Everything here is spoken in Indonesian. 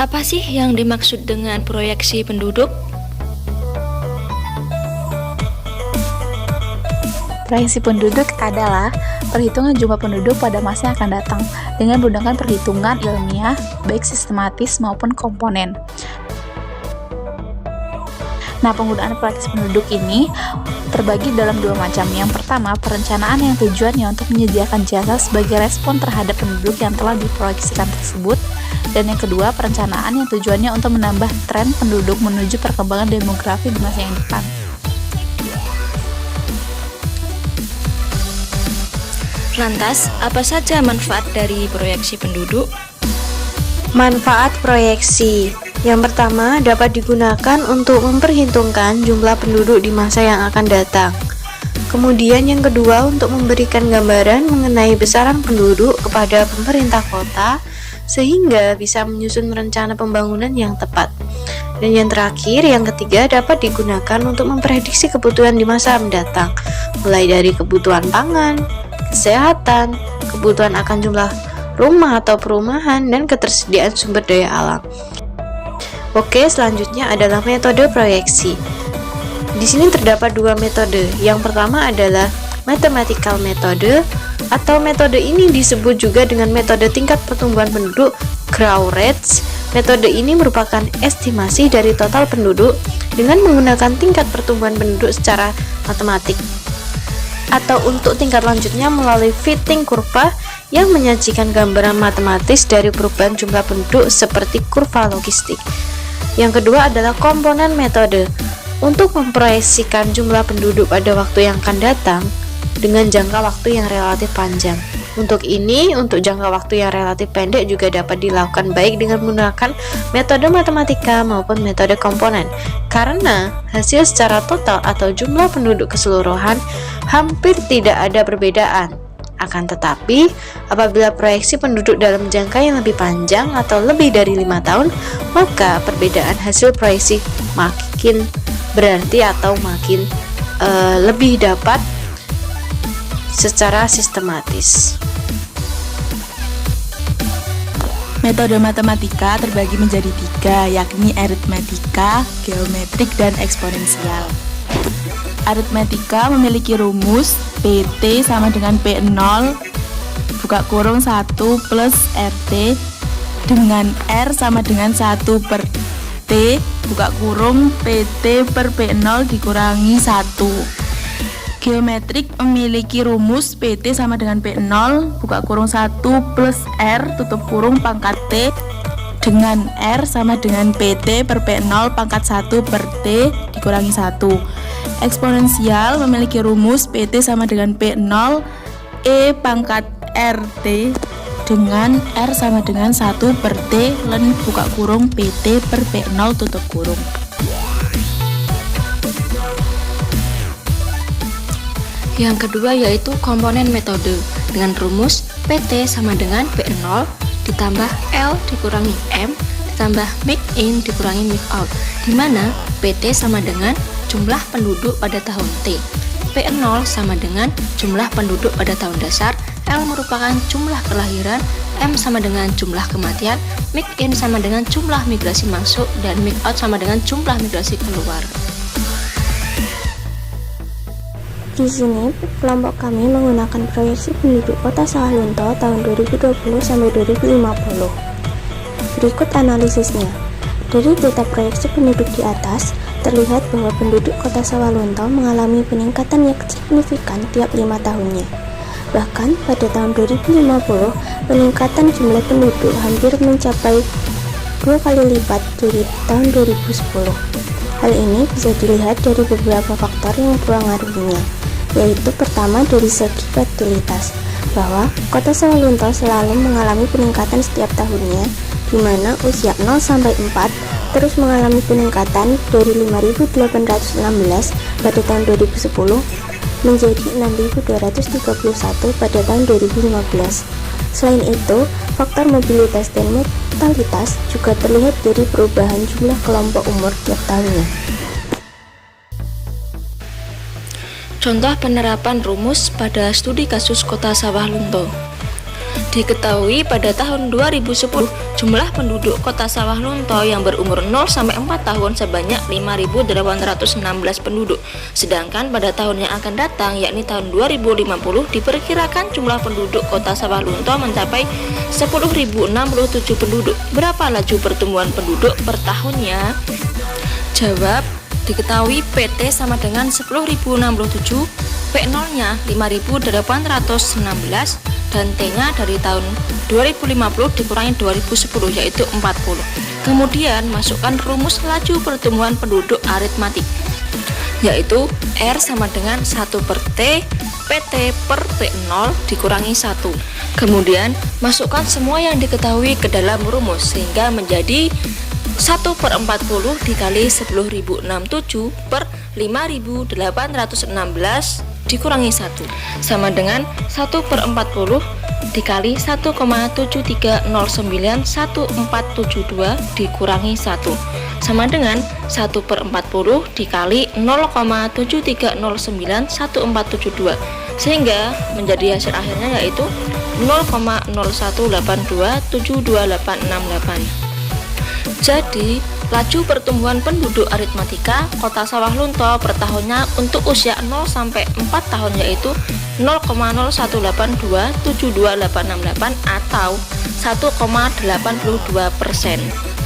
Apa sih yang dimaksud dengan proyeksi penduduk? Proyeksi penduduk adalah perhitungan jumlah penduduk pada masa yang akan datang dengan menggunakan perhitungan ilmiah, baik sistematis maupun komponen. Nah, penggunaan proyeksi penduduk ini terbagi dalam dua macam. Yang pertama, perencanaan yang tujuannya untuk menyediakan jasa sebagai respon terhadap penduduk yang telah diproyeksikan tersebut. Dan yang kedua, perencanaan yang tujuannya untuk menambah tren penduduk menuju perkembangan demografi di masa yang depan. Lantas, apa saja manfaat dari proyeksi penduduk? Manfaat proyeksi. Yang pertama, dapat digunakan untuk memperhitungkan jumlah penduduk di masa yang akan datang. Kemudian yang kedua, untuk memberikan gambaran mengenai besaran penduduk kepada pemerintah kota, sehingga bisa menyusun rencana pembangunan yang tepat. Dan yang terakhir, yang ketiga, dapat digunakan untuk memprediksi kebutuhan di masa mendatang, mulai dari kebutuhan pangan, kesehatan, kebutuhan akan jumlah rumah atau perumahan, dan ketersediaan sumber daya alam. Oke, selanjutnya adalah metode proyeksi. Di sini terdapat dua metode. Yang pertama adalah mathematical metode, atau metode ini disebut juga dengan metode tingkat pertumbuhan penduduk growth rates. Metode ini merupakan estimasi dari total penduduk dengan menggunakan tingkat pertumbuhan penduduk secara matematik. Atau untuk tingkat lanjutnya melalui fitting kurva yang menyajikan gambaran matematis dari perubahan jumlah penduduk seperti kurva logistik. Yang kedua adalah komponen metode untuk memproyeksikan jumlah penduduk pada waktu yang akan datang dengan jangka waktu yang relatif panjang. Untuk jangka waktu yang relatif pendek juga dapat dilakukan baik dengan menggunakan metode matematika maupun metode komponen, karena hasil secara total atau jumlah penduduk keseluruhan hampir tidak ada perbedaan. Akan tetapi, apabila proyeksi penduduk dalam jangka yang lebih panjang atau lebih dari 5 tahun, maka perbedaan hasil proyeksi makin berarti atau makin lebih dapat secara sistematis. Metode matematika terbagi menjadi 3, yakni aritmetika, geometrik, dan eksponensial. Aritmetika memiliki rumus PT sama dengan P0 buka kurung 1 plus RT dengan R sama dengan 1 per T buka kurung PT per P0 dikurangi 1. Geometrik memiliki rumus PT sama dengan P0 buka kurung 1 plus R tutup kurung pangkat T dengan R sama dengan PT per P0 pangkat 1 per T dikurangi 1. Eksponensial memiliki rumus PT sama dengan P0 E pangkat RT dengan R sama dengan 1 per T len buka kurung PT per P0 tutup kurung. Yang kedua yaitu komponen metode dengan rumus PT sama dengan P0 ditambah L dikurangi M ditambah make in dikurangi make out, di mana PT sama dengan jumlah penduduk pada tahun T, P0 sama dengan jumlah penduduk pada tahun dasar, L merupakan jumlah kelahiran, M sama dengan jumlah kematian, make in sama dengan jumlah migrasi masuk, dan make out sama dengan jumlah migrasi keluar. Di sini, kelompok kami menggunakan proyeksi penduduk Kota Sawalunto tahun 2020 sampai 2050. Berikut analisisnya. Dari data proyeksi penduduk di atas, terlihat bahwa penduduk Kota Sawalunto mengalami peningkatan yang signifikan tiap 5 tahunnya. Bahkan pada tahun 2050, peningkatan jumlah penduduk hampir mencapai 2 kali lipat dari tahun 2010. Hal ini bisa dilihat dari beberapa faktor yang mempengaruhinya, yaitu pertama dari segi fertilitas, bahwa Kota Sawalunto selalu mengalami peningkatan setiap tahunnya, di mana usia 0 sampai 4 terus mengalami peningkatan dari 5.816 pada tahun 2010 menjadi 6.231 pada tahun 2015. Selain itu, faktor mobilitas dan mortalitas juga terlihat dari perubahan jumlah kelompok umur tiap tahunnya. Contoh penerapan rumus pada studi kasus Kota Sawalunto. Diketahui pada tahun 2010 jumlah penduduk Kota Sawah Lunto yang berumur 0 sampai 4 tahun sebanyak 5.816 penduduk. Sedangkan pada tahun yang akan datang yakni tahun 2050 diperkirakan jumlah penduduk Kota Sawah Lunto mencapai 10.067 penduduk. Berapa laju pertumbuhan penduduk per tahunnya? Jawab, diketahui PT sama dengan 10.067, P0-nya 5.816 dan T-nya dari tahun 2050 dikurangi 2010 yaitu 40. Kemudian masukkan rumus laju pertumbuhan penduduk aritmatik, yaitu R sama dengan 1 per T PT per P0 dikurangi 1. Kemudian masukkan semua yang diketahui ke dalam rumus sehingga menjadi 1 per 40 dikali 10.067 per 5.816 dikurangi 1 sama dengan 1 per 40 dikali 1,7309142 dikurangi 1 sama dengan 1 per 40 dikali 0,7309142 sehingga menjadi hasil akhirnya yaitu 0,018272868. Jadi, laju pertumbuhan penduduk aritmatika Kota Sawah Lunto per tahunnya untuk usia 0 sampai 4 tahun yaitu 0,018272868 atau 1,82%.